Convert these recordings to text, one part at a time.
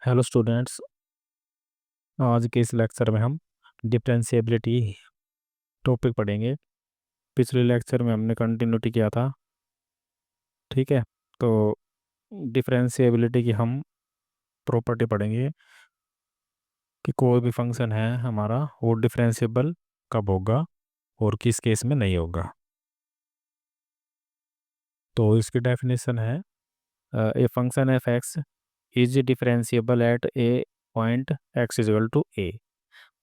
Hello students. आज के इस लेक्चर में हम डिफरेंशिएबिलिटी टॉपिक पढ़ेंगे। पिछले लेक्चर में हमने कंटिन्यूटी किया था। ठीक है। तो डिफरेंशिएबिलिटी की हम प्रॉपर्टी पढ़ेंगे कि कोई भी फंक्शन है हमारा वो डिफरेंशिएबल कब होगा और किस केस में नहीं होगा। तो इसकी डेफिनेशन है a function f x is differentiable at a point x is equal to a.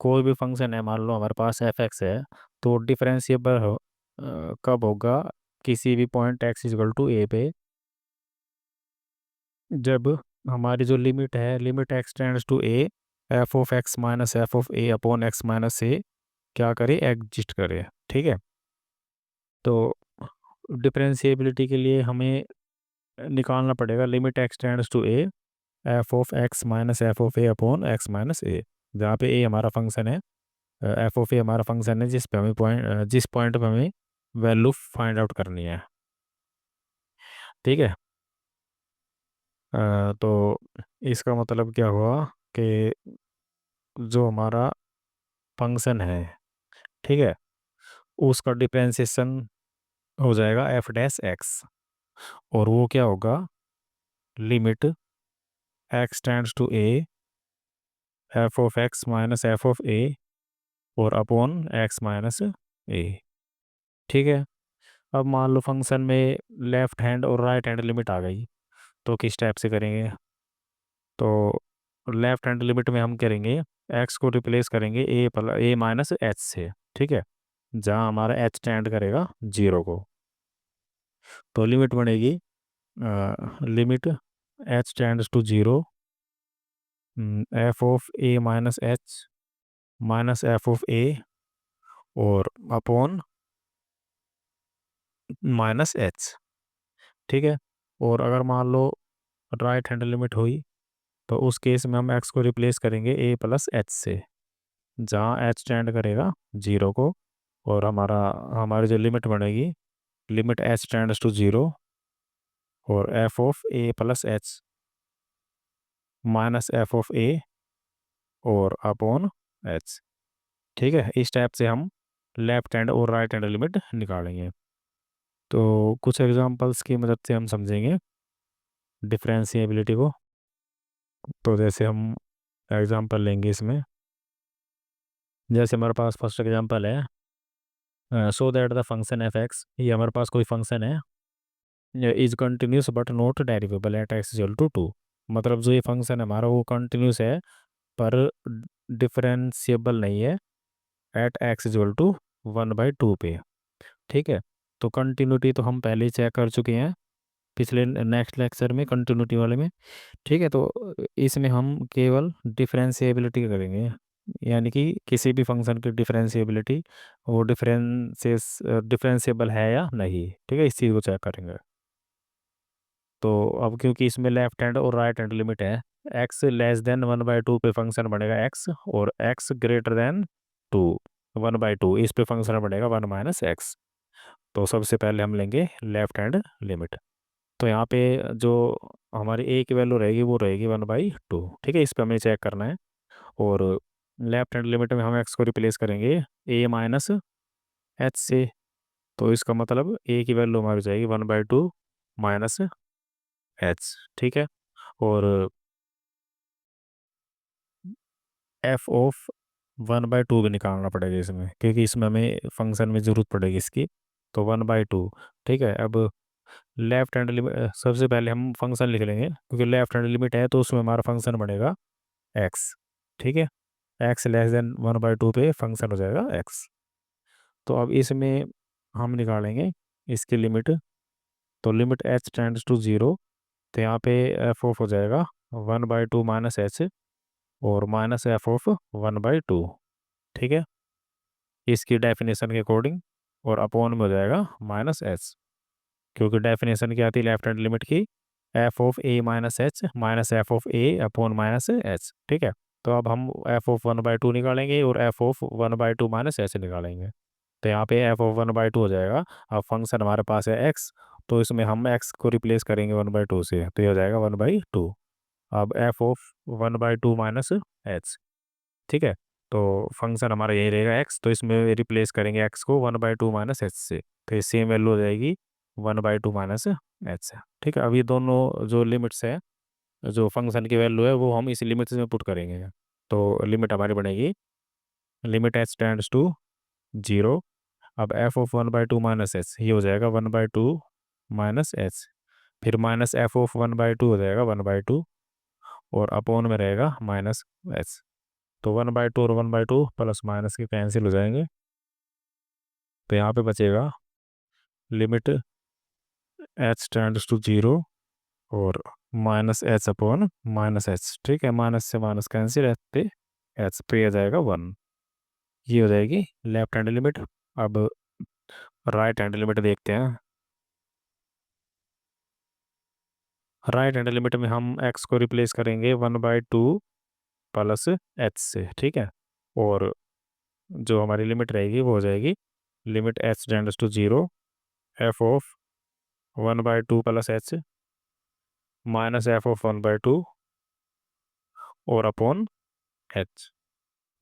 कोई भी फंक्शन है, मान लो हमारे पास एफ एक्स है, तो डिफरेंशिएबल कब होगा किसी भी point x equal to a पे, जब हमारी जो लिमिट है, limit x tends to a, f of x minus f of a upon x minus a क्या करे, एग्जिस्ट करे। ठीक है। तो डिफरेंशिएबिलिटी के लिए हमें निकालना पड़ेगा limit x tends to a, f of x minus f of a upon x minus a, जहाँ पे ए हमारा फंक्शन है, एफ ऑफ ए हमारा फंक्शन है, जिस पॉइंट पे हमें वैल्यू फाइंड आउट करनी है। ठीक है। तो इसका मतलब क्या हुआ कि जो हमारा फंक्शन है, ठीक है, उसका डिफरेंशिएशन हो जाएगा एफ डैश एक्स, और वो क्या होगा, limit x tends to a, f of x minus f of a और अपॉन एक्स माइनस ए। ठीक है। अब मान लो फंक्शन में लेफ्ट हैंड और राइट हैंड लिमिट आ गई, तो किस टाइप से करेंगे। तो लेफ्ट हैंड लिमिट में हम करेंगे, एक्स को रिप्लेस करेंगे ए माइनस एच से। ठीक है। जहाँ हमारा एच स्टैंड करेगा जीरो को, तो लिमिट बनेगी, limit h stands to zero, f of a minus f of a और अपॉन माइनस एच। ठीक है। और अगर मान लो राइट हैंड लिमिट हुई, तो उस केस में हम एक्स को रिप्लेस करेंगे ए प्लस एच से, जहाँ एच स्टैंड करेगा जीरो को, और हमारी जो लिमिट बनेगी, limit h tends to zero और f of a plus h minus f of a और अपॉन एच। ठीक है। इस टाइप से हम लेफ्ट हैंड और राइट हैंड लिमिट निकालेंगे। तो कुछ एग्जांपल्स की मदद से हम समझेंगे डिफरेंशिएबिलिटी को। तो जैसे हम एग्जांपल लेंगे इसमें, जैसे हमारे पास फर्स्ट एग्जांपल है, so that the function f x, ये हमारे पास कोई फंक्शन है, is continuous but not derivable at x equal to two. मतलब जो ये फंक्शन है हमारा वो कंटिन्यूस है पर डिफरेंशिएबल नहीं है एट एक्स इक्वल टू 1/2 पे। ठीक है। तो कंटिन्यूटी तो हम पहले ही चेक कर चुके हैं पिछले नेक्स्ट लेक्चर में, कंटिन्यूटी वाले में। ठीक है। तो इसमें हम केवल डिफरेंशिएबिलिटी करेंगे, यानी कि किसी भी फंक्शन की डिफरेंशिएबिलिटी, वो डिफरेंशिएबल है या नहीं। ठीक है, इस चीज़ को चेक करेंगे। तो अब क्योंकि इसमें लेफ्ट हैंड और राइट हैंड लिमिट है, एक्स लेस देन 1/2 पे फंक्शन बनेगा एक्स, और एक्स ग्रेटर देन टू 1/2 इस पे फंक्शन बनेगा 1 माइनस एक्स। तो सबसे पहले हम लेंगे लेफ्ट हैंड लिमिट। तो यहाँ पे जो हमारी ए की वैल्यू रहेगी वो रहेगी 1/2। ठीक है, इस पे हमें चेक करना है। और लेफ्ट हैंड लिमिट में हम एक्स को रिप्लेस करेंगे ए माइनस एच से। तो इसका मतलब ए की वैल्यू हमारी जाएगी 1/2 माइनस एच। ठीक है। और एफ ऑफ 1/2 भी निकालना पड़ेगा इसमें, क्योंकि इसमें हमें फंक्शन में ज़रूरत पड़ेगी इसकी। तो 1/2। ठीक है। अब लेफ्ट हैंड लिमिट, सबसे पहले हम फंक्शन लिख लेंगे, क्योंकि लेफ्ट हैंड लिमिट है तो उसमें हमारा फंक्शन बनेगा एक्स। ठीक है। एक्स लेस देन 1/2 पे फंक्शन हो जाएगा एक्स। तो अब इसमें हम निकालेंगे इसकी लिमिट। तो limit h tends to zero, तो यहाँ पे एफ ऑफ हो जाएगा 1/2 माइनस एच और माइनस एफ ऑफ 1/2। ठीक है, इसकी डेफिनेशन के अकॉर्डिंग, और अपॉन में हो जाएगा माइनस एच, क्योंकि डेफिनेशन क्या आती है लेफ्ट हैंड लिमिट की, F of a minus H minus f of a upon minus H. ठीक है। तो अब हम एफ ऑफ 1/2 निकालेंगे और एफ ऑफ 1/2 माइनस एच निकालेंगे। तो यहाँ पे एफ ऑफ 1/2 हो जाएगा। अब फंक्शन हमारे पास है एक्स, तो इसमें हम एक्स को रिप्लेस करेंगे 1/2 से, तो ये हो जाएगा 1/2। अब एफ ऑफ 1/2 - h, ठीक है। तो फंक्शन हमारा यही रहेगा एक्स, तो इसमें रिप्लेस करेंगे एक्स को 1/2 - h से, तो ये सेम वैल्यू हो जाएगी 1/2 - h। ठीक है, अब ये दोनों जो लिमिट्स है, जो फंक्शन की वैल्यू है वो हम इस लिमिट्स में पुट करेंगे। तो लिमिट हमारी बनेगी, लिमिट h टेंड्स टू 0। अब एफ ऑफ 1/2 - h ये हो जाएगा 1/2 - h, फिर माइनस एफ ऑफ 1/2 हो जाएगा 1/2, और अपॉन में रहेगा -h। तो 1/2 और 1/2 प्लस माइनस के कैंसिल हो जाएंगे, तो यहाँ पे बचेगा लिमिट h टेंड्स टू 0 और -h/-h। ठीक है, माइनस से माइनस कैंसिल, h पे आ जाएगा 1। ये हो जाएगी लेफ्ट हैंड लिमिट। अब राइट हैंड लिमिट देखते हैं। राइट हैंड लिमिट में हम x को रिप्लेस करेंगे 1/2 प्लस h से, ठीक है। और जो हमारी लिमिट रहेगी वो हो जाएगी limit h tends to 0, f of 1/2 plus h minus f of 1/2 और अपॉन h।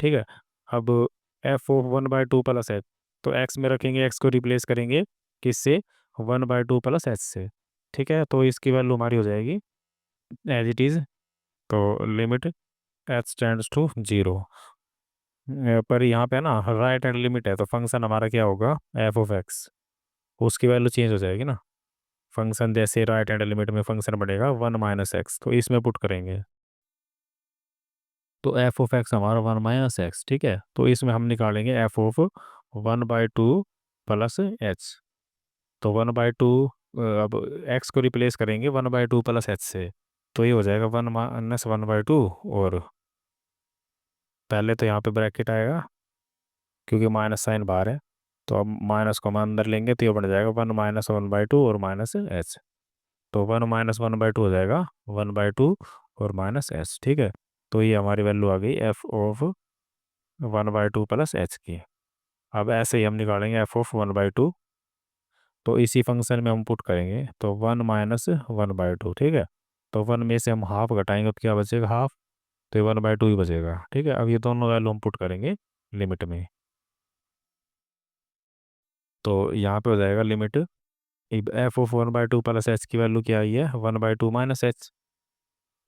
ठीक है, अब एफ ऑफ 1/2 प्लस h, तो x में रखेंगे, x को रिप्लेस करेंगे किससे, 1/2 प्लस h से। ठीक है, तो इसकी वैल्यू हमारी हो जाएगी एज इट इज़, तो लिमिट h टेंड्स टू 0। पर यहाँ पे ना राइट हैंड लिमिट है, तो फंक्शन हमारा क्या होगा, एफ ऑफ एक्स, उसकी वैल्यू चेंज हो जाएगी ना। फंक्शन जैसे राइट हैंड लिमिट में फंक्शन बढ़ेगा 1 - x, तो इसमें पुट करेंगे, तो एफ ऑफ एक्स हमारा 1 - x। ठीक है, तो इसमें हम निकालेंगे एफ ऑफ 1/2 प्लस h। तो 1/2, अब x को रिप्लेस करेंगे 1/2 प्लस h से, तो ये हो जाएगा 1 - 1/2, और पहले तो यहाँ पे ब्रैकेट आएगा क्योंकि माइनस साइन बाहर है, तो अब माइनस को हम अंदर लेंगे तो ये बन जाएगा 1 - 1/2 और -h। तो 1 - 1/2 हो जाएगा 1/2 और -h। ठीक है, तो ये हमारी वैल्यू आ गई एफ ऑफ 1/2 प्लस h की। अब ऐसे ही हम निकालेंगे एफ ऑफ 1/2, तो इसी फंक्शन में हम पुट करेंगे, तो 1 - 1/2। ठीक है, तो 1 में से हम हाफ घटाएंगे तो क्या बचेगा, हाफ, तो ये 1/2 ही बचेगा। ठीक है, अब ये दोनों वैल्यू हम पुट करेंगे लिमिट में, तो यहाँ पे हो जाएगा limit F of 1/2 plus H की वैल्यू क्या आई है, 1/2 -h,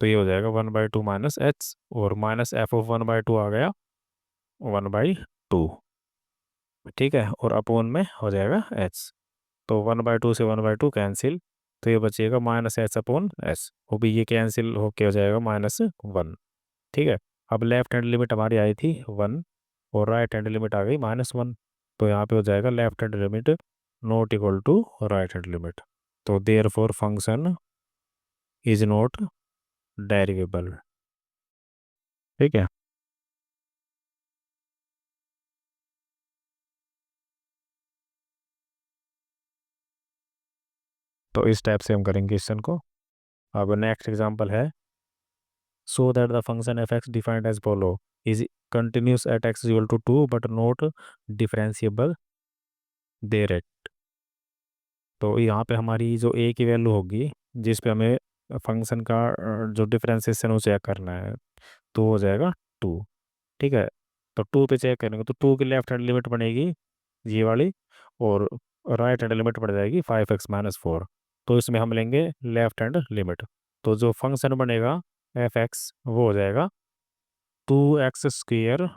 तो ये हो जाएगा 1/2 -h, और माइनस एफ ऑफ 1/2 आ गया 1/2। ठीक है, और अपोन में हो जाएगा h, तो 1/2 से 1/2 कैंसिल, तो ये बचेगा -h/s, वो भी ये कैंसिल होके हो जाएगा -1। ठीक है, अब लेफ्ट हैंड लिमिट हमारी आई थी 1, और राइट हैंड लिमिट आ गई -1, तो यहाँ पे हो जाएगा left hand limit not equal to right hand limit, तो therefore function is not derivable. ठीक है, तो इस टाइप से हम करेंगे क्वेश्चन को। अब नेक्स्ट एग्जांपल है, so that the function f x defined as follow is continuous at x equal to 2 but not differentiable there at. तो यहाँ पे हमारी जो a की वैल्यू होगी, जिस पे हमें फंक्शन का जो डिफरेंशिएशन वो चेक करना है, तो हो जाएगा 2। ठीक है, तो 2 पे चेक करेंगे तो 2 की लेफ्ट हैंड लिमिट बनेगी ये वाली, और राइट हैंड लिमिट पड़ जाएगी 5x - 4। तो इसमें हम लेंगे लेफ्ट हैंड लिमिट, तो जो फंक्शन बनेगा एफ एक्स वो हो जाएगा 2x²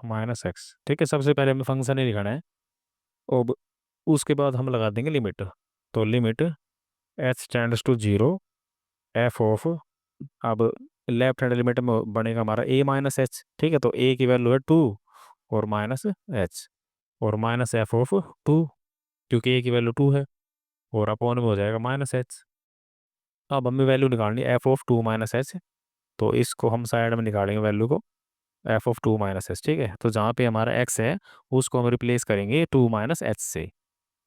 - x। ठीक है, सबसे पहले हमें फंक्शन ही लिखना है, अब उसके बाद हम लगा देंगे लिमिट, तो limit h tends to 0, f of, अब लेफ्ट हैंड लिमिट में बनेगा हमारा a - h। ठीक है, तो a की वैल्यू है 2 और -h, और माइनस एफ ऑफ 2, क्योंकि a की वैल्यू 2 है, और अपॉन में हो जाएगा -h। अब हमें वैल्यू निकालनी है एफ ऑफ 2 - h, तो इसको हम साइड में निकालेंगे वैल्यू को, एफ ऑफ 2 - h। ठीक है, तो जहाँ पे हमारा x है उसको हम रिप्लेस करेंगे 2 - h से,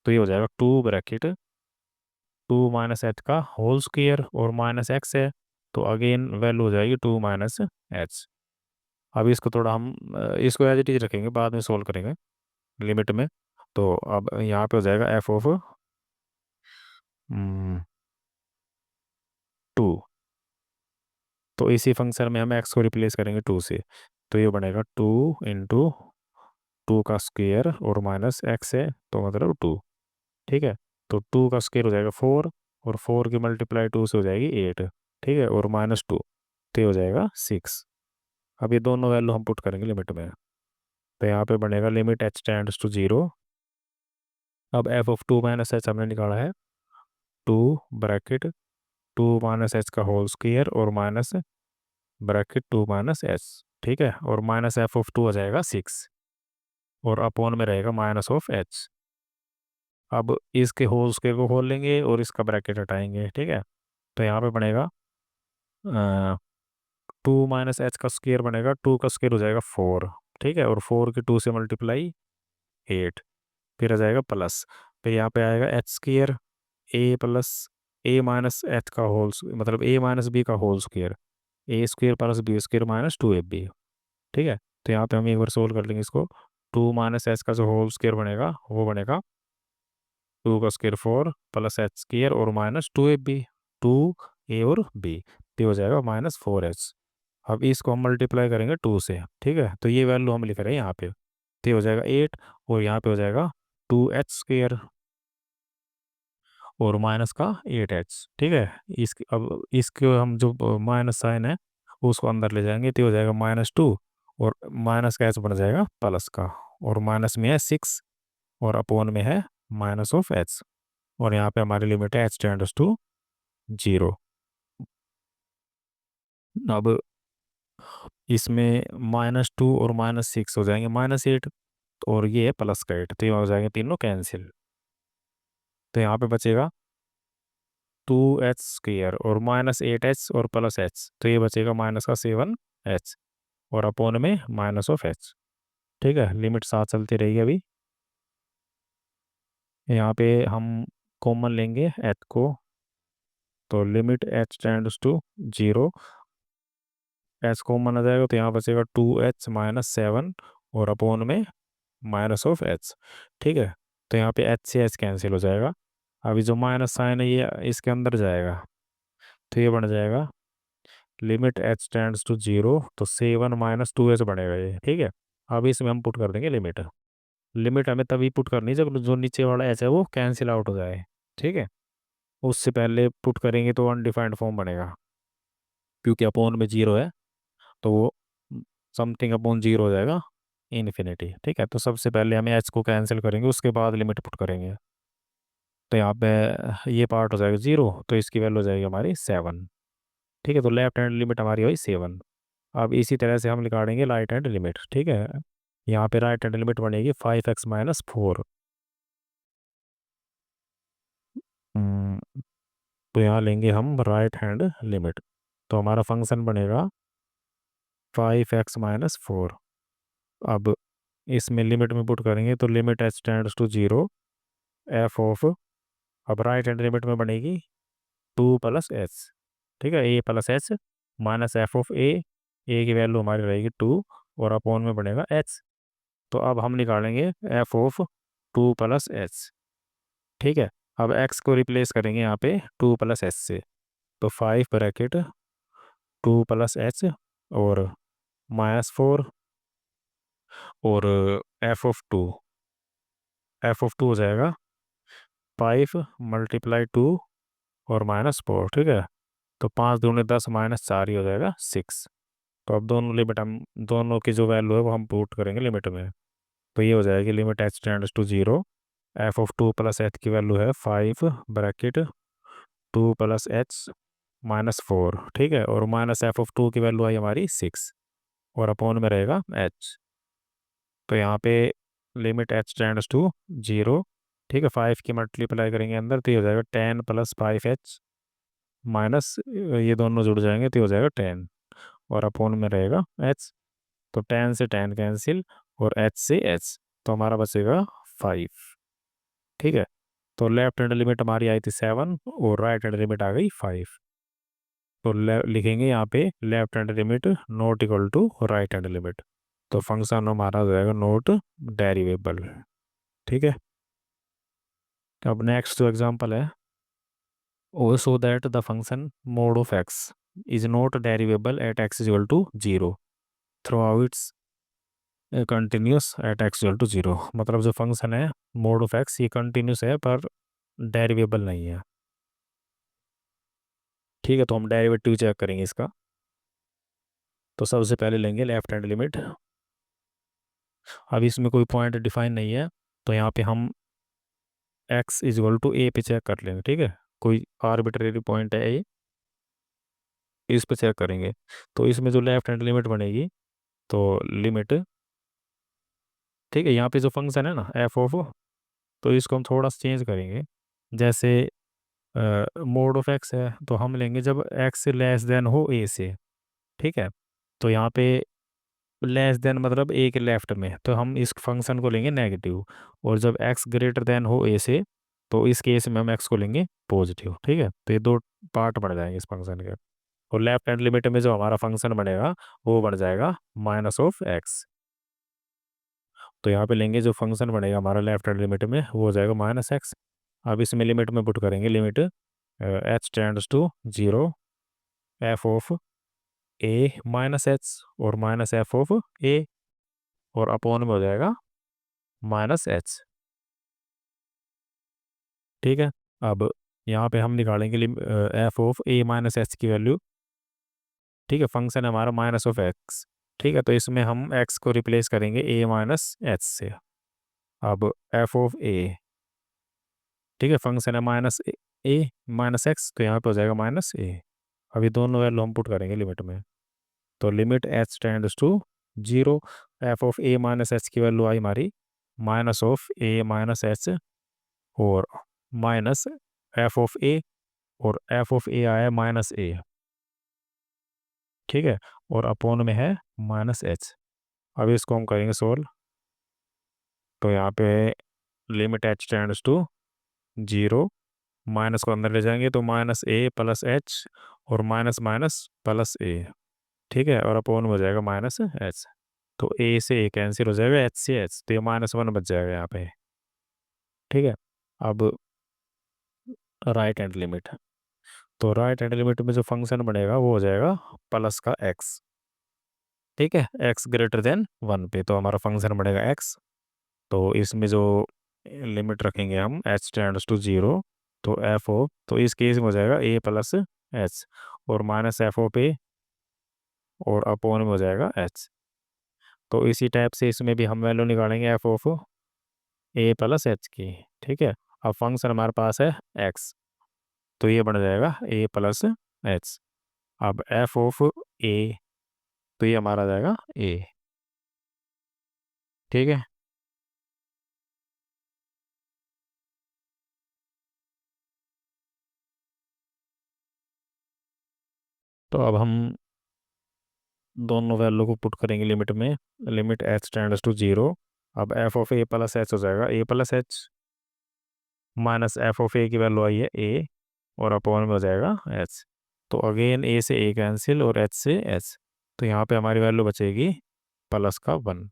तो ये हो जाएगा 2 - h का होल स्क्वायर और -x है, तो अगेन वैल्यू हो जाएगी 2 - h। अब इसको थोड़ा हम इसको एज इट इज रखेंगे, बाद में सोल्व करेंगे लिमिट में। तो अब यहाँ पे हो जाएगा एफ ऑफ 2, तो इसी फंक्शन में हम एक्स को रिप्लेस करेंगे टू से, तो ये बनेगा 2 × 2 का स्क्वायर और माइनस एक्स है तो मतलब 2। ठीक है, तो 2 का स्क्वायर हो जाएगा 4, और 4 की मल्टीप्लाई 2 से हो जाएगी 8। ठीक है, और -2 तो ये हो जाएगा 6। अब ये दोनों वैल्यू हम पुट करेंगे लिमिट में, तो यहाँ पे बनेगा लिमिट एच टेंड्स टू 0। अब f(2 - h) हमने निकाला है 2 ब्रैकेट 2 - h का होल स्क्वायर और माइनस ब्रैकेट 2 - h। ठीक है, और माइनस f(2) हो जाएगा 6, और अपॉन में रहेगा -(h). अब इसके होल स्क्वायर को खोल लेंगे और इसका ब्रैकेट हटाएंगे। ठीक है, तो यहाँ पे बनेगा 2 - h का स्क्वायर बनेगा, 2 का स्क्वायर हो जाएगा 4। ठीक है, और 4 की 2 से मल्टीप्लाई 8, फिर आ जाएगा प्लस, फिर यहाँ पे आएगा H square A plus a - h का मतलब a - b का whole square, a² + b² -2ab। ठीक है, तो यहाँ पे हम एक बार सोल्व कर लेंगे इसको। 2 - h का जो होल स्क्वायर बनेगा वो बनेगा 2 का स्क्वायर 4 प्लस एच स्क्वायर और -2ab, 2a और b, तो हो जाएगा -4h। अब इसको हम मल्टीप्लाई करेंगे 2 से। ठीक है, तो ये वैल्यू हम लिख रहे हैं यहाँ पे, तो ये हो जाएगा 8, और यहाँ पे हो जाएगा 2h² और माइनस का 8h। ठीक है, अब इसके हम जो माइनस साइन है उसको अंदर ले जाएंगे, तो हो जाएगा -2, और माइनस का h बन जाएगा प्लस का, और माइनस में है 6 और अपोन में है -(h), और यहाँ पे हमारी लिमिट है h टेंड्स टू 0। अब इसमें -2 और -6 हो जाएंगे -8, और ये है प्लस का 8, तो ये हो जाएंगे तीनों कैंसिल। तो यहाँ पे बचेगा 2h² और -8h और +h, तो ये बचेगा माइनस का 7h, और अपोन में -(h). ठीक है, लिमिट साथ चलती रहेगी। अभी यहाँ पे हम कॉमन लेंगे h को, तो limit h tends to 0, h common आ जाएगा, तो यहाँ बचेगा 2h - 7 और अपोन में -(h). ठीक है, तो यहाँ पे h से h कैंसिल हो जाएगा। अभी जो माइनस साइन है ये इसके अंदर जाएगा, तो ये बन जाएगा लिमिट h टेंड्स टू 0, तो 7 - 2h बनेगा ये। ठीक है, अब इसमें हम पुट कर देंगे लिमिट। लिमिट हमें तभी पुट करनी है जब जो नीचे वाला h है वो कैंसिल आउट हो जाए। ठीक है, उससे पहले पुट करेंगे तो अनडिफाइंड फॉर्म बनेगा, क्योंकि अपोन में 0 है, तो वो समथिंग अपॉन 0 हो जाएगा, इन्फिनिटी। ठीक है, तो सबसे पहले हमें h को कैंसिल करेंगे, उसके बाद लिमिट पुट करेंगे, तो यहाँ पे ये पार्ट हो जाएगा 0, तो इसकी वैल्यू हो जाएगी हमारी 7। ठीक है, तो लेफ्ट हैंड लिमिट हमारी हुई 7। अब इसी तरह से हम निकालेंगे राइट हैंड लिमिट। ठीक है, यहाँ पे राइट हैंड लिमिट बनेगी 5x - 4। तो यहाँ लेंगे हम राइट हैंड लिमिट, तो हमारा फंक्शन बनेगा 5x - 4। अब इसमें लिमिट में पुट करेंगे तो limit h tends to 0 f of, अब राइट हैंड लिमिट में बनेगी 2 + h। ठीक है, a + h minus f of a की वैल्यू हमारी रहेगी 2, और अपॉन में बनेगा h। तो अब हम निकालेंगे f ऑफ 2 + h। ठीक है, अब x को रिप्लेस करेंगे यहाँ पे 2 + h से, तो 5 ब्रैकेट 2 + h और -4, और f ऑफ 2 हो जाएगा 5 × 2 और -4। ठीक है, तो 5 दूनी 10 -4 ही हो जाएगा 6। तो अब दोनों लिमिट हम दोनों की जो वैल्यू है वो हम पुट करेंगे लिमिट में, तो ये हो जाएगी limit h tends to 0, f(2 + h) की वैल्यू है 5 ब्रैकेट 2 + h -4। ठीक है, और माइनस f(2) की वैल्यू आई हमारी 6, और अपॉन में रहेगा h। तो यहाँ पे लिमिट h टेंड्स टू 0। ठीक है, 5 की मल्टीप्लाई करेंगे अंदर, तो ये हो जाएगा 10 + 5h माइनस, ये दोनों जुड़ जाएंगे तो ये हो जाएगा 10, और अपॉन में रहेगा h। तो 10 से 10 कैंसिल, और h से h, तो हमारा बचेगा 5। ठीक है, तो लेफ्ट हैंड लिमिट हमारी आई थी 7, और राइट हैंड लिमिट आ गई 5। तो लिखेंगे यहाँ पे left hand limit not equal to right hand limit, तो फंक्शन हमारा हो जाएगा नॉट डेरिवेबल। ठीक है, अब नेक्स्ट जो एग्जांपल है, oh so that the function mod of x is not derivable at x equal to zero throughout continuous at x equal to zero. मतलब जो फंक्शन है मोड ऑफ एक्स ये continuous है पर डेरिवेबल नहीं है। ठीक है, तो हम डेरिवेटिव चेक करेंगे इसका। तो सबसे पहले लेंगे लेफ्ट हैंड लिमिट। अब इसमें कोई पॉइंट डिफाइन नहीं है, तो यहाँ पे हम x is equal to a पे चेक कर लेंगे। ठीक है, कोई आर्बिट्रेरी पॉइंट है ए, इस पे चेक करेंगे। तो इसमें जो लेफ्ट हैंड लिमिट बनेगी, तो लिमिट, ठीक है, यहाँ पे जो फंक्शन है ना एफ ऑफ, तो इसको हम थोड़ा सा चेंज करेंगे। जैसे मोड ऑफ एक्स है तो हम लेंगे जब एक्स लेस देन हो ए से। ठीक है, तो यहाँ पे लेस देन मतलब ए के लेफ्ट में, तो हम इस फंक्शन को लेंगे नेगेटिव। और जब एक्स ग्रेटर देन हो ए से, तो इस केस में हम एक्स को लेंगे पॉजिटिव। ठीक है, तो ये दो पार्ट बन जाएंगे इस फंक्शन के। और लेफ्ट हैंड लिमिट में जो हमारा फंक्शन बनेगा वो बन जाएगा माइनस ऑफ एक्स। तो यहाँ पे लेंगे जो फंक्शन बनेगा हमारा लेफ्ट हैंड लिमिट में वो हो जाएगा माइनस एक्स। अब इसमें लिमिट में पुट करेंगे limit h tends to zero f of a minus h और माइनस एफ ऑफ ए, और अपॉन में हो जाएगा माइनस एच। ठीक है, अब यहाँ पे हम निकालेंगे F of a minus h की वैल्यू। ठीक है, फंक्शन है हमारा माइनस ऑफ एक्स। ठीक है, तो इसमें हम एक्स को रिप्लेस करेंगे ए माइनस एच से। अब एफ ऑफ ए, ठीक है, फंक्शन है माइनस ए माइनस एक्स, तो यहाँ पे हो जाएगा माइनस ए। अभी दोनों वैल्यू हम पुट करेंगे लिमिट में। तो limit h tends to zero, f of a minus h की वैल्यू आई हमारी minus of a minus h, और माइनस एफ ऑफ ए, और एफ ऑफ ए आया माइनस ए। ठीक है, और अपोन में है माइनस एच। अब इसको हम करेंगे सोल्व। तो यहाँ पे limit h tends to zero, minus को अंदर ले जाएंगे तो माइनस ए प्लस एच, और माइनस माइनस प्लस ए। ठीक है, और अपोन में हो जाएगा माइनस एच। तो ए से ए कैंसिल हो जाएगा, एच से एच, तो ये माइनस वन बच जाएगा यहाँ पे। ठीक है, अब राइट हैंड लिमिट। तो राइट हैंड लिमिट में जो फंक्शन बनेगा वो हो जाएगा प्लस का एक्स। ठीक है, एक्स ग्रेटर देन वन पे तो हमारा फंक्शन बनेगा एक्स। तो इसमें जो लिमिट रखेंगे हम एच टेंड्स टू जीरो, तो एफ ओ, तो इस केस में हो जाएगा ए प्लस एच, और माइनस एफ ओ पे, और अपोन में हो जाएगा एच। तो इसी टाइप से इसमें भी हम वैल्यू निकालेंगे F of a plus H की। ठीक है, अब फंक्शन हमारे पास है एक्स, तो ये बन जाएगा ए प्लस एच। अब एफ ऑफ ए, तो ये हमारा आ जाएगा ए। ठीक है, तो अब हम दोनों वैल्यू को पुट करेंगे लिमिट में। Limit h tends to zero, अब f of a plus h हो जाएगा a plus h, minus f of a की वैल्यू आई है ए, और अपॉन में हो जाएगा एच। तो अगेन ए से ए कैंसिल और एच से एच, तो यहाँ पे हमारी वैल्यू बचेगी प्लस का वन।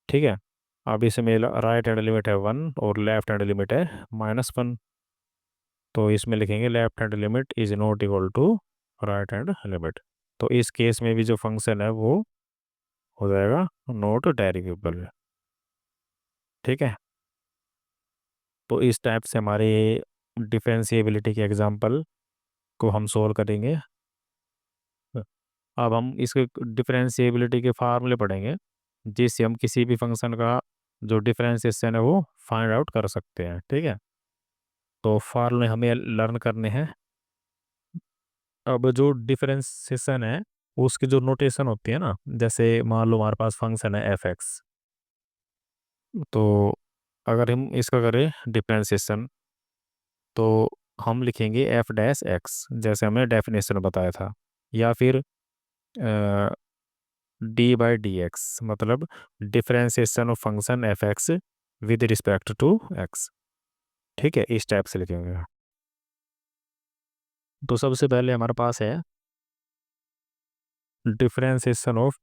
ठीक है, अब इसमें राइट हैंड लिमिट है वन और लेफ्ट हैंड लिमिट है माइनस वन। तो इसमें लिखेंगे left hand limit is not equal to right hand limit. तो इस केस में भी जो फंक्शन है वो हो जाएगा नॉट डेरिवेबल। ठीक है, तो इस टाइप से हमारे डिफरेंशिएबिलिटी के एग्जांपल को हम सोल्व करेंगे। अब हम इसके डिफरेंशिएबिलिटी के फार्मूले पढ़ेंगे, जिससे हम किसी भी फंक्शन का जो डिफरेंशिएशन है वो फाइंड आउट कर सकते हैं। ठीक है, तो फार्मूले हमें लर्न करने हैं। अब जो डिफरेंशिएशन है उसकी जो नोटेशन होती है ना, जैसे मान लो हमारे पास फंक्शन है एफ एक्स, तो अगर हम इसका करें डिफरेंशिएशन, तो हम लिखेंगे एफ डैश एक्स जैसे हमने डेफिनेशन बताया था, या फिर डी बाई डी एक्स, मतलब differentiation of function f x with respect to x. ठीक है, इस टाइप से लिखेंगे। तो सबसे पहले हमारे पास है डिफरेंशिएशन ऑफ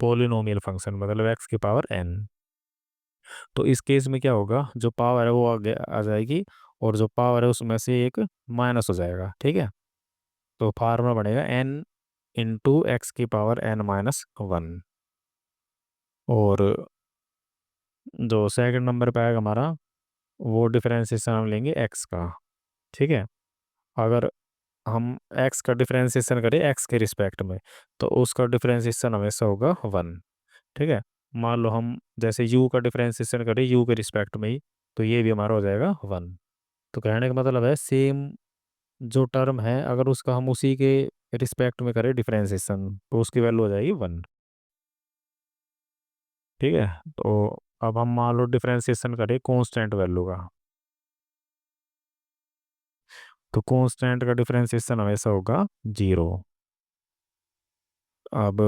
पोलिनोमियल फंक्शन, मतलब एक्स की पावर एन। तो इस केस में क्या होगा, जो पावर है वो आगे आ जाएगी, और जो पावर है उसमें से एक माइनस हो जाएगा। ठीक है, तो फार्मूला बनेगा n इंटू एक्स की पावर n-1। और जो सेकंड नंबर पे आएगा हमारा, वो डिफरेंशिएशन हम लेंगे x का। ठीक है। अगर हम x का डिफरेंशिएशन करें x के रिस्पेक्ट में, तो उसका डिफरेंशिएशन हमेशा होगा 1। ठीक है। मान लो हम जैसे u का डिफरेंशिएशन करें u के रिस्पेक्ट में ही, तो ये भी हमारा हो जाएगा 1। तो कहने का मतलब है सेम जो टर्म है, अगर उसका हम उसी के रिस्पेक्ट में करें डिफरेंशिएशन, तो उसकी वैल्यू हो जाएगी 1। ठीक है। तो अब हम मान लो डिफरेंशिएशन करें कांस्टेंट वैल्यू का, तो कांस्टेंट का डिफरेंशिएशन हमेशा होगा 0। अब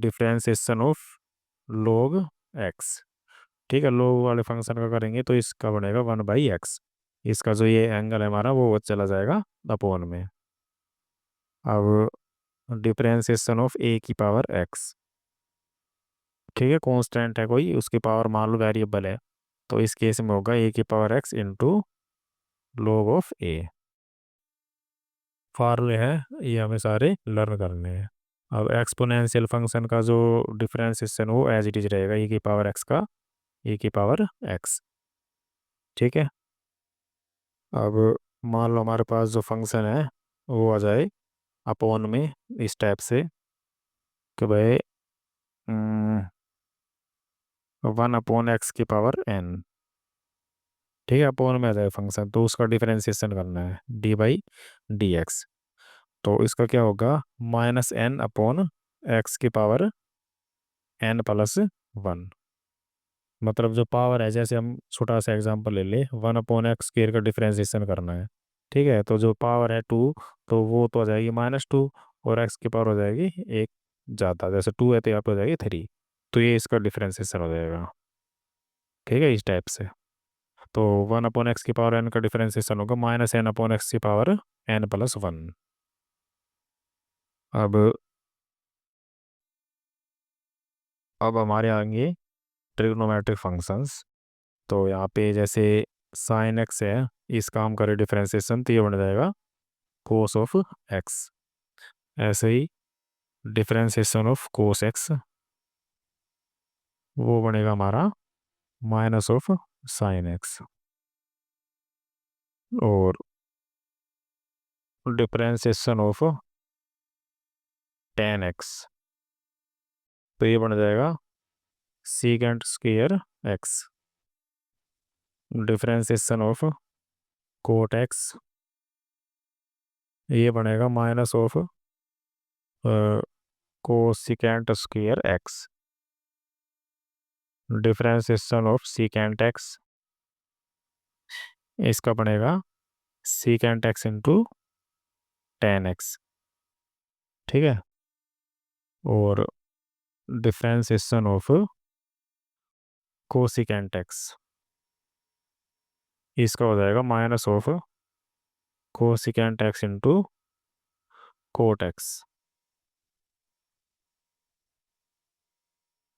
डिफरेंशिएशन ऑफ log x। ठीक है, log वाले फंक्शन का करेंगे तो इसका बनेगा 1/x। इसका जो ये एंगल है हमारा, वो चला जाएगा अपॉन में। अब डिफरेंशिएशन ऑफ a की पावर x। ठीक है, कांस्टेंट है कोई, उसकी पावर मान लो वेरिएबल है, तो इस केस में होगा a की power x into log of a। फार्मूले हैं ये, हमें सारे लर्न करने हैं। अब एक्सपोनेंशियल फंक्शन का जो डिफरेंशिएशन वो एज इट इज रहेगा e की पावर x का e की पावर x। ठीक है। अब मान लो हमारे पास जो फंक्शन है वो आ जाए अपॉन में इस टाइप से कि भाई 1/x की पावर n। ठीक है, अपॉन में आ जाए फंक्शन, तो उसका डिफरेंशिएशन करना है d/dx। तो इसका क्या होगा, -n/x की पावर n+1। मतलब जो पावर है, जैसे हम छोटा सा एग्जांपल ले ले, 1/x² का डिफरेंशिएशन करना है। ठीक है, तो जो पावर है 2, तो वो तो आ जाएगी -2, और x की पावर हो जाएगी एक ज़्यादा, जैसे 2 है तो यहाँ पे हो जाएगी 3। तो ये इसका डिफरेंशिएशन हो जाएगा। ठीक है, इस टाइप से। तो 1/x की पावर n का डिफरेंशिएशन होगा -n/x की पावर n+1। अब हमारे आएंगे ट्रिग्नोमेट्रिक फंक्शंस। तो यहाँ पे जैसे साइन x है, इसका हम करें डिफरेंशिएशन, तो ये बन जाएगा कोस ऑफ x। ऐसे ही डिफरेंशिएशन ऑफ कोस x, वो बनेगा हमारा माइनस ऑफ साइन x। और डिफरेंशिएशन ऑफ टेन x, तो ये बन जाएगा secant square x। Differentiation of cot x, ये बनेगा minus of cosecant square x। Differentiation of secant x, इसका बनेगा secant x into tan x. ठीक है। और डिफरेंशिएशन ऑफ कोसिकेंट x, इसका हो जाएगा minus of cosecant x into coat x।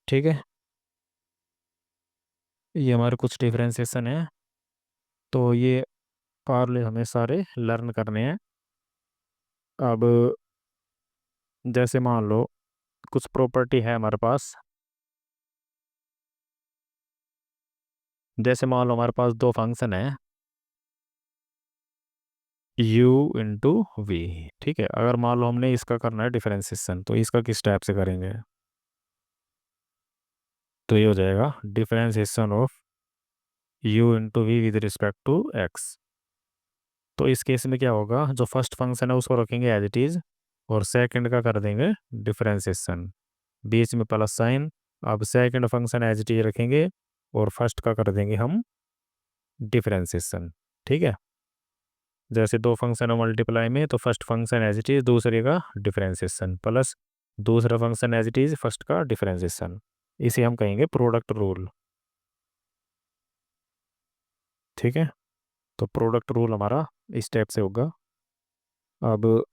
ठीक है, ये हमारे कुछ डिफरेंशिएशन है। तो ये पार्ले हमें सारे लर्न करने हैं। अब जैसे मान लो कुछ प्रॉपर्टी है हमारे पास, जैसे मान लो हमारे पास दो फंक्शन है u इंटू वी। ठीक है, अगर मान लो हमने इसका करना है डिफरेंशिएशन, तो इसका किस टाइप से करेंगे, तो ये हो जाएगा differentiation of u into v with respect to x। तो इस केस में क्या होगा, जो फर्स्ट फंक्शन है उसको रखेंगे एज इट इज, और सेकंड का कर देंगे डिफरेंशिएशन, बीच में प्लस साइन। अब second function as it is रखेंगे, और फर्स्ट का कर देंगे हम डिफरेंशिएशन। ठीक है, जैसे दो फंक्शन है मल्टीप्लाई में, तो first function as it is, दूसरे का डिफरेंशिएशन, प्लस दूसरा function as it is, first का डिफरेंशिएशन। इसे हम कहेंगे प्रोडक्ट रूल। ठीक है, तो प्रोडक्ट रूल हमारा इस टाइप से होगा। अब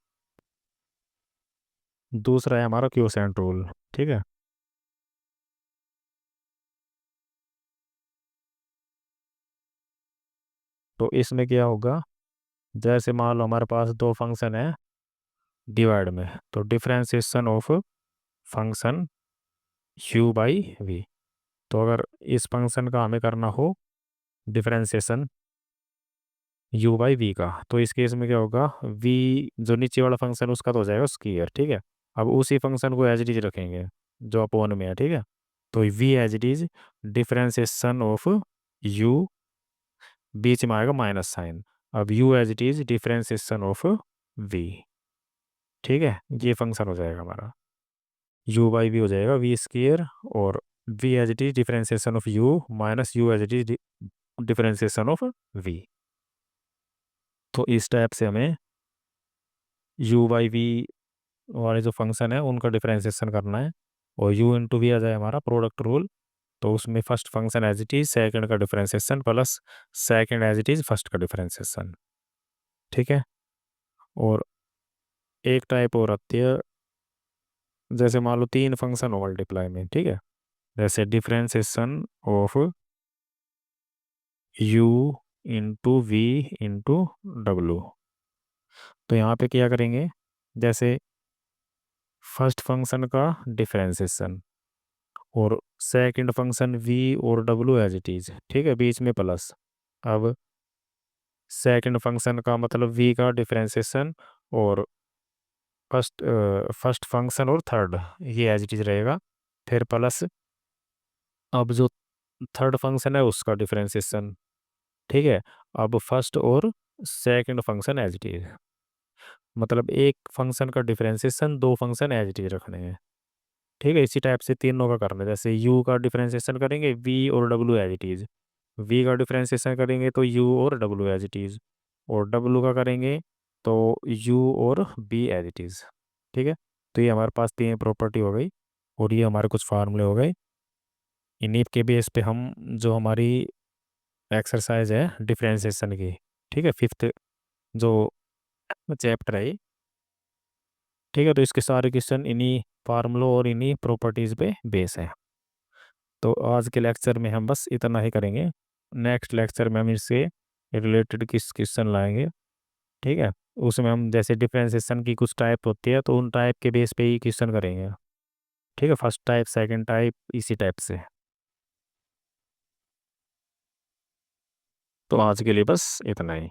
दूसरा है हमारा क्वोशेंट रूल। ठीक है, तो इसमें क्या होगा, जैसे मान लो हमारे पास दो फंक्शन है डिवाइड में, तो differentiation of function u by v। तो अगर इस फंक्शन का हमें करना हो डिफरेंशिएशन u बाई v का, तो इस केस में क्या होगा, v जो नीचे वाला फंक्शन उसका तो हो जाएगा स्क्वायर, ठीक है। अब उसी फंक्शन को एज इट इज रखेंगे जो अपॉन में है, ठीक है। तो v as it is differentiation of u, बीच में आएगा माइनस साइन। अब u as it is differentiation of v, ठीक है। ये फंक्शन हो जाएगा हमारा, u बाई v हो जाएगा v स्क्वायर, और v as it is differentiation of u minus u as it is differentiation of v। तो इस टाइप से हमें u बाई v वाले जो फंक्शन है उनका डिफरेंशिएशन करना है, और u इंटू वी आ जाए हमारा प्रोडक्ट रूल। तो उसमें first function as it is second का differentiation plus second as it is first का डिफरेंशिएशन, ठीक है। और एक टाइप और आती है, जैसे मान लो तीन फंक्शन हो मल्टीप्लाई में, ठीक है। जैसे differentiation of u into v into डब्लू। तो यहाँ पे क्या करेंगे, जैसे फर्स्ट फंक्शन का डिफरेंशिएशन और सेकंड फंक्शन v और w एज इट इज, ठीक है, बीच में प्लस। अब सेकंड फंक्शन का मतलब v का डिफरेंशिएशन, और फर्स्ट फंक्शन और थर्ड ये एज इट इज रहेगा, फिर प्लस अब जो थर्ड फंक्शन है उसका डिफरेंशिएशन, ठीक है। अब फर्स्ट और second function as it is, मतलब एक फंक्शन का डिफरेंशिएशन दो फंक्शन एज इट इज रखने हैं, ठीक है। इसी टाइप से तीनों का करना है, जैसे u का डिफरेंशिएशन करेंगे v और w as it is, v का डिफरेंशिएशन करेंगे तो u और w एज इट इज, और w का करेंगे तो u और b एज इट इज, ठीक है। तो ये हमारे पास तीन प्रॉपर्टी हो गई, और ये हमारे कुछ फार्मूले हो गए। इन्हीं के बेस पे हम जो हमारी एक्सरसाइज है डिफरेंशिएशन की, ठीक है, फिफ्थ जो चैप्टर है ये, ठीक है। तो इसके सारे क्वेश्चन इन्हीं फार्मूलों और इन्हीं प्रॉपर्टीज पे बेस है। तो आज के लेक्चर में हम बस इतना ही करेंगे, नेक्स्ट लेक्चर में हम इससे रिलेटेड किस क्वेश्चन लाएंगे, ठीक है। उसमें हम जैसे डिफरेंशिएशन की कुछ टाइप होती है तो उन टाइप के बेस पे ही क्वेश्चन करेंगे, ठीक है, फर्स्ट टाइप सेकंड टाइप इसी टाइप से। तो आज के लिए बस इतना ही।